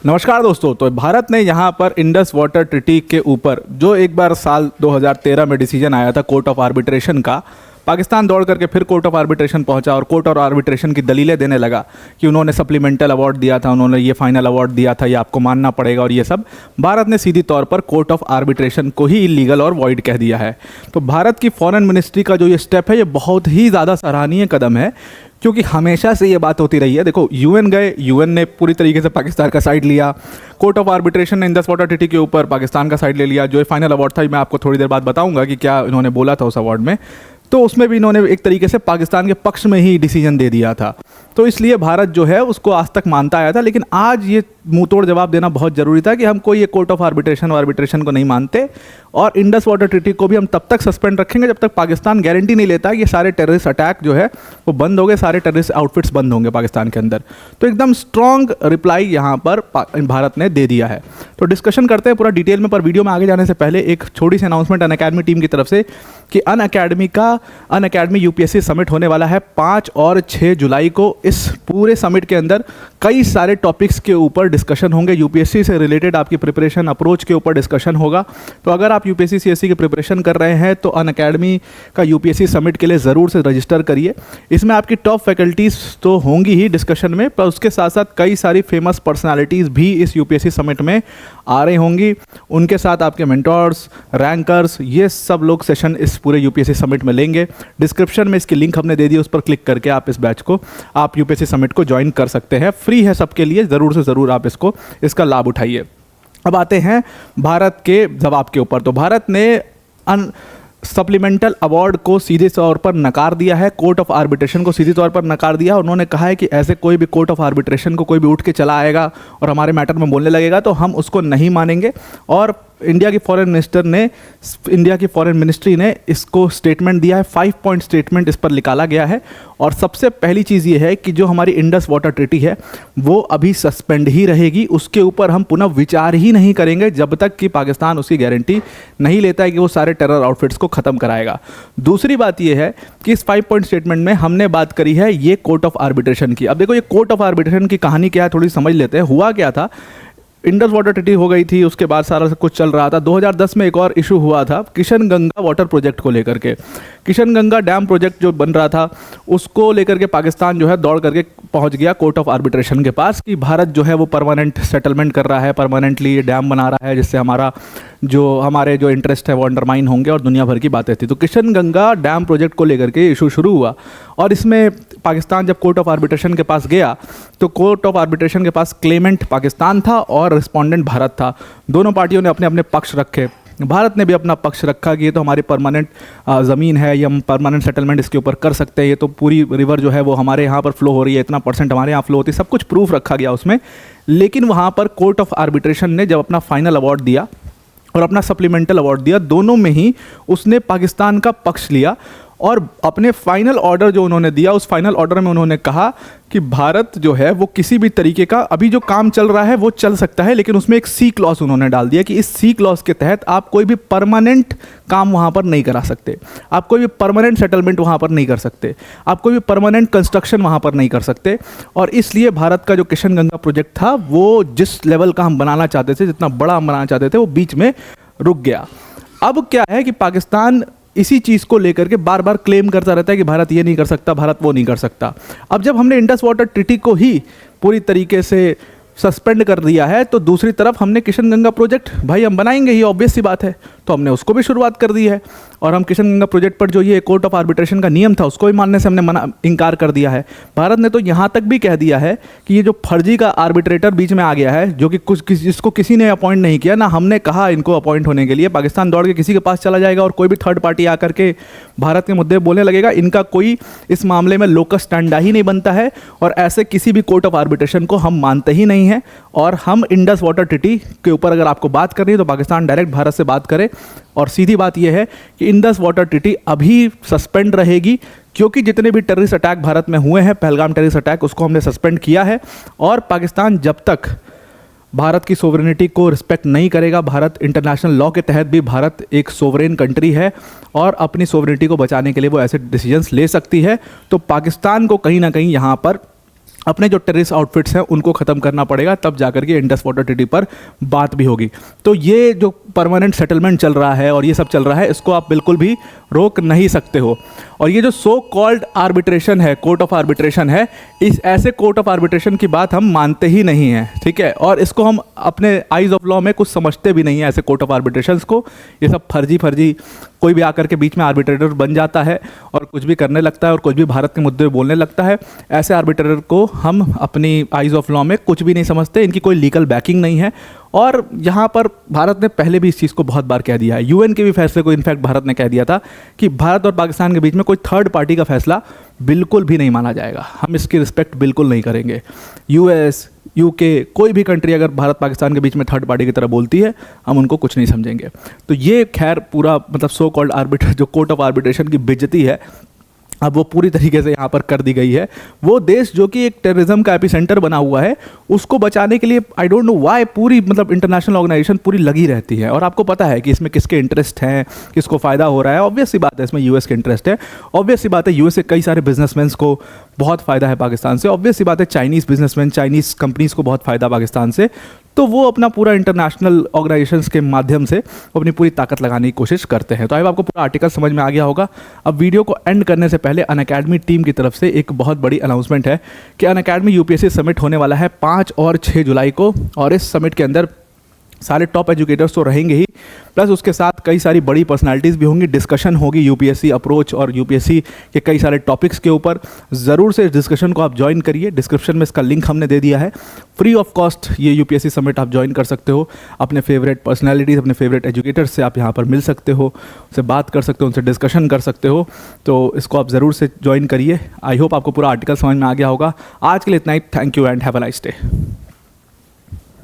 नमस्कार दोस्तों। तो भारत ने यहाँ पर इंडस वाटर ट्रीटी के ऊपर जो एक बार साल 2013 में डिसीजन आया था कोर्ट ऑफ आर्बिट्रेशन का, पाकिस्तान दौड़ करके फिर कोर्ट ऑफ आर्बिट्रेशन पहुंचा और कोर्ट ऑफ आर्बिट्रेशन की दलीलें देने लगा कि उन्होंने सप्लीमेंटल अवार्ड दिया था, उन्होंने ये फाइनल अवार्ड दिया था, ये आपको मानना पड़ेगा और ये सब। भारत ने सीधी तौर पर कोर्ट ऑफ आर्बिट्रेशन को ही इलीगल और वॉइड कह दिया है। तो भारत की फॉरेन मिनिस्ट्री का जो ये स्टेप है, ये बहुत ही ज़्यादा सराहनीय कदम है, क्योंकि हमेशा से ये बात होती रही है। देखो, यूएन गए, यूएन ने पूरी तरीके से पाकिस्तान का साइड लिया। कोर्ट ऑफ आर्बिट्रेशन ने इंडस वाटर ट्रीटी के ऊपर पाकिस्तान का साइड ले लिया। जो फाइनल अवार्ड था, मैं आपको थोड़ी देर बाद बताऊंगा कि क्या इन्होंने बोला था उस अवार्ड में, तो उसमें भी इन्होंने एक तरीके से पाकिस्तान के पक्ष में ही डिसीजन दे दिया था। तो इसलिए भारत जो है उसको आज तक मानता आया था, लेकिन आज ये मुंह तोड़ जवाब देना बहुत ज़रूरी था कि हम कोई ये कोर्ट ऑफ आर्बिट्रेशन को नहीं मानते और इंडस वाटर ट्रीटी को भी हम तब तक सस्पेंड रखेंगे जब तक पाकिस्तान गारंटी नहीं लेता कि ये सारे टेररिस्ट अटैक जो है वो बंद होंगे, सारे टेररिस्ट आउटफिट्स बंद होंगे पाकिस्तान के अंदर। तो एकदम स्ट्रॉन्ग रिप्लाई यहाँ पर भारत ने दे दिया है। तो डिस्कशन करते हैं पूरा डिटेल में, पर वीडियो में आगे जाने से पहले एक छोटी सी अनाउंसमेंट अनअकैडमी टीम की तरफ से कि अनअकैडमी यूपीएससी समिट होने वाला है 5 और 6 जुलाई को। इस पूरे समिट के अंदर कई सारे टॉपिक्स के ऊपर डिस्कशन होंगे। यूपीएससी से रिलेटेड आपकी प्रिपरेशन अप्रोच के ऊपर डिस्कशन होगा। तो अगर आप यूपीएससी सीएससी की प्रिपरेशन कर रहे हैं तो अनअकैडमी का यूपीएससी समिट के लिए ज़रूर से रजिस्टर करिए। इसमें आपकी टॉप फैकल्टीज़ तो होंगी ही डिस्कशन में, पर उसके साथ साथ कई सारी फेमस पर्सनालिटीज़ भी इस यूपीएससी समिट में आ रही होंगी। उनके साथ आपके मेंटोर्स, रैंकर्स, ये सब लोग सेशन इस पूरे यूपीएससी समिट में लेंगे। डिस्क्रिप्शन में इसकी लिंक हमने दे दी, उस पर क्लिक करके आप इस बैच को, आप यूपीएससी समिट को ज्वाइन कर सकते हैं। फ्री है सबके लिए, ज़रूर से ज़रूर आप इसका लाभ उठाइए। अब आते हैं भारत के जवाब के ऊपर। तो भारत ने सप्लीमेंटल अवार्ड को सीधे तौर पर नकार दिया है, कोर्ट ऑफ आर्बिट्रेशन को सीधे तौर पर नकार दिया। उन्होंने कहा है कि ऐसे कोई भी कोर्ट ऑफ आर्बिट्रेशन को कोई भी उठ के चला आएगा और हमारे मैटर में बोलने लगेगा तो हम उसको नहीं मानेंगे। और इंडिया की फॉरेन मिनिस्ट्री ने इसको स्टेटमेंट दिया है, 5 पॉइंट स्टेटमेंट इस पर निकाला गया है। और सबसे पहली चीज़ ये है कि जो हमारी इंडस वाटर ट्रीटी है वो अभी सस्पेंड ही रहेगी, उसके ऊपर हम पुनः विचार ही नहीं करेंगे जब तक कि पाकिस्तान उसकी गारंटी नहीं लेता है कि वो सारे टेरर आउटफिट्स को ख़त्म कराएगा। दूसरी बात ये है कि इस 5 पॉइंट स्टेटमेंट में हमने बात करी है ये कोर्ट ऑफ आर्बिट्रेशन की। अब देखो, ये कोर्ट ऑफ आर्बिट्रेशन की कहानी क्या है थोड़ी समझ लेते हैं। हुआ क्या था, इंडस वाटर ट्रीटी हो गई थी, उसके बाद सारा कुछ चल रहा था। 2010 में एक और इशू हुआ था किशन गंगा वाटर प्रोजेक्ट को लेकर के। किशन गंगा डैम प्रोजेक्ट जो बन रहा था उसको लेकर के पाकिस्तान जो है दौड़ करके पहुंच गया कोर्ट ऑफ आर्बिट्रेशन के पास कि भारत जो है वो परमानेंट सेटलमेंट कर रहा है, परमानेंटली ये डैम बना रहा है, जिससे हमारे जो इंटरेस्ट है वो अंडरमाइन होंगे और दुनिया भर की बातें थी। तो किशन गंगा डैम प्रोजेक्ट को लेकर के इशू शुरू हुआ और इसमें पाकिस्तान जब कोर्ट ऑफ आर्बिट्रेशन के पास गया तो कोर्ट ऑफ आर्बिट्रेशन के पास क्लेमेंट पाकिस्तान था और रिस्पोंडेंट भारत था। दोनों पार्टियों ने अपने अपने पक्ष रखे। भारत ने भी अपना पक्ष रखा कि ये तो हमारी परमानेंट ज़मीन है, ये हम परमानेंट सेटलमेंट इसके ऊपर कर सकते हैं, ये तो पूरी रिवर जो है वो हमारे यहाँ पर फ्लो हो रही है, इतना परसेंट हमारे यहाँ फ्लो होती है, सब कुछ प्रूफ रखा गया उसमें। लेकिन वहाँ पर कोर्ट ऑफ आर्बिट्रेशन ने जब अपना फाइनल अवार्ड दिया और अपना सप्लीमेंटल अवार्ड दिया, दोनों में ही उसने पाकिस्तान का पक्ष लिया और अपने फाइनल ऑर्डर जो उन्होंने दिया उस फाइनल ऑर्डर में उन्होंने कहा कि भारत जो है वो किसी भी तरीके का अभी जो काम चल रहा है वो चल सकता है, लेकिन उसमें एक सी क्लॉज उन्होंने डाल दिया कि इस सी क्लॉज के तहत आप कोई भी परमानेंट काम वहाँ पर नहीं करा सकते, आप कोई भी परमानेंट सेटलमेंट वहाँ पर नहीं कर सकते, आप कोई भी परमानेंट कंस्ट्रक्शन वहाँ पर नहीं कर सकते। और इसलिए भारत का जो किशन गंगा प्रोजेक्ट था वो जिस लेवल का हम बनाना चाहते थे, जितना बड़ा हम बनाना चाहते थे, वो बीच में रुक गया। अब क्या है कि पाकिस्तान इसी चीज़ को लेकर के बार बार क्लेम करता रहता है कि भारत ये नहीं कर सकता, भारत वो नहीं कर सकता। अब जब हमने इंडस वाटर ट्रीटी को ही पूरी तरीके से सस्पेंड कर दिया है तो दूसरी तरफ हमने किशन गंगा प्रोजेक्ट भाई हम बनाएंगे ही, ऑब्वियस सी बात है, तो हमने उसको भी शुरुआत कर दी है। और हम किशन गंगा प्रोजेक्ट पर जो ये कोर्ट ऑफ आर्बिट्रेशन का नियम था उसको भी मानने से हमने इनकार कर दिया है। भारत ने तो यहाँ तक भी कह दिया है कि ये जो फर्जी का आर्बिट्रेटर बीच में आ गया है, जो कि जिसको किसी ने अपॉइंट नहीं किया, ना हमने कहा इनको अपॉइंट होने के लिए, पाकिस्तान दौड़ के किसी के पास चला जाएगा और कोई भी थर्ड पार्टी आकर के भारत के मुद्दे बोलने लगेगा, इनका कोई इस मामले में लोकस स्टैंडा ही नहीं बनता है और ऐसे किसी भी कोर्ट ऑफ आर्बिट्रेशन को हम मानते ही नहीं हैं। और हम इंडस वाटर ट्रीटी के ऊपर अगर आपको बात करनी है तो पाकिस्तान डायरेक्ट भारत से बात करे। और सीधी बात यह है कि इंडस वाटर ट्रीटी अभी सस्पेंड रहेगी, क्योंकि जितने भी टेररिस्ट अटैक भारत में हुए हैं, पहलगाम टेररिस्ट अटैक, उसको हमने सस्पेंड किया है। और पाकिस्तान जब तक भारत की सोवरेनिटी को रिस्पेक्ट नहीं करेगा, भारत इंटरनेशनल लॉ के तहत भी भारत एक सोवरेन कंट्री है और अपनी सोवरेनिटी को बचाने के लिए वो ऐसे डिसीजंस ले सकती है। तो पाकिस्तान को कहीं ना कहीं यहाँ पर अपने जो टेररिस्ट आउटफिट्स हैं उनको ख़त्म करना पड़ेगा, तब जाकर के इंडस वाटर ट्रीटी पर बात भी होगी। तो ये जो परमानेंट सेटलमेंट चल रहा है और ये सब चल रहा है, इसको आप बिल्कुल भी रोक नहीं सकते हो। और ये जो सो कॉल्ड आर्बिट्रेशन है, कोर्ट ऑफ आर्बिट्रेशन है, इस ऐसे कोर्ट ऑफ आर्बिट्रेशन की बात हम मानते ही नहीं हैं, ठीक है। और इसको हम अपने आइज़ ऑफ लॉ में कुछ समझते भी नहीं हैं ऐसे कोर्ट ऑफ आर्बिट्रेशंस को। ये सब फर्जी कोई भी आकर के बीच में आर्बिट्रेटर बन जाता है और कुछ भी करने लगता है और कुछ भी भारत के मुद्दे पे बोलने लगता है। ऐसे आर्बिट्रेटर को हम अपनी आइज़ ऑफ लॉ में कुछ भी नहीं समझते, इनकी कोई लीगल बैकिंग नहीं है। और यहाँ पर भारत ने पहले भी इस चीज़ को बहुत बार कह दिया है, यूएन के भी फैसले को इनफैक्ट भारत ने कह दिया था कि भारत और पाकिस्तान के बीच में कोई थर्ड पार्टी का फैसला बिल्कुल भी नहीं माना जाएगा, हम इसकी रिस्पेक्ट बिल्कुल नहीं करेंगे। यूएस, यूके, कोई भी कंट्री अगर भारत पाकिस्तान के बीच में थर्ड पार्टी की तरह बोलती है, हम उनको कुछ नहीं समझेंगे। तो ये खैर पूरा मतलब सो कॉल्ड आर्बिट्रेशन, जो कोर्ट ऑफ आर्बिट्रेशन की बेइज्जती है, अब वो पूरी तरीके से यहाँ पर कर दी गई है। वो देश जो कि एक टेररिज्म का एपिसेंटर बना हुआ है, उसको बचाने के लिए आई डोंट नो व्हाई पूरी मतलब इंटरनेशनल ऑर्गेनाइजेशन पूरी लगी रहती है। और आपको पता है कि इसमें किसके इंटरेस्ट हैं, किसको फ़ायदा हो रहा है। ऑब्वियस सी बात है इसमें यूएस के इंटरेस्ट है। ऑब्वियस सी बात है यूएस के कई सारे बिजनेसमैन को बहुत फ़ायदा है पाकिस्तान से। ऑब्वियस सी बात है चाइनीज़ बिजनेसमैन, चाइनीज़ कंपनीज़ को बहुत फ़ायदा पाकिस्तान से। तो वो अपना पूरा इंटरनेशनल ऑर्गेनाइजेशंस के माध्यम से अपनी पूरी ताकत लगाने की कोशिश करते हैं। तो आई आपको पूरा आर्टिकल समझ में आ गया होगा। अब वीडियो को एंड करने से पहले अनअकैडमी टीम की तरफ से एक बहुत बड़ी अनाउंसमेंट है कि अनअकैडमी यूपीएससी समिट होने वाला है 5 और 6 जुलाई को। और इस समिट के अंदर सारे टॉप एजुकेटर्स तो रहेंगे ही, प्लस उसके साथ कई सारी बड़ी पर्सनालिटीज़ भी होंगी। डिस्कशन होगी यूपीएससी अप्रोच और यूपीएससी के कई सारे टॉपिक्स के ऊपर। ज़रूर से इस डिस्कशन को आप ज्वाइन करिए। डिस्क्रिप्शन में इसका लिंक हमने दे दिया है। फ्री ऑफ कॉस्ट ये यूपीएससी समिट आप ज्वाइन कर सकते हो। अपने फेवरेट पर्सनैलिटीज़, अपने फेवरेट एजुकेटर्स से आप यहाँ पर मिल सकते हो, उनसे बात कर सकते हो, उनसे डिस्कशन कर सकते हो। तो इसको आप ज़रूर से ज्वाइन करिए। आई होप आपको पूरा आर्टिकल समझ में आ गया होगा। आज के लिए इतना ही। Thank you and have a nice day.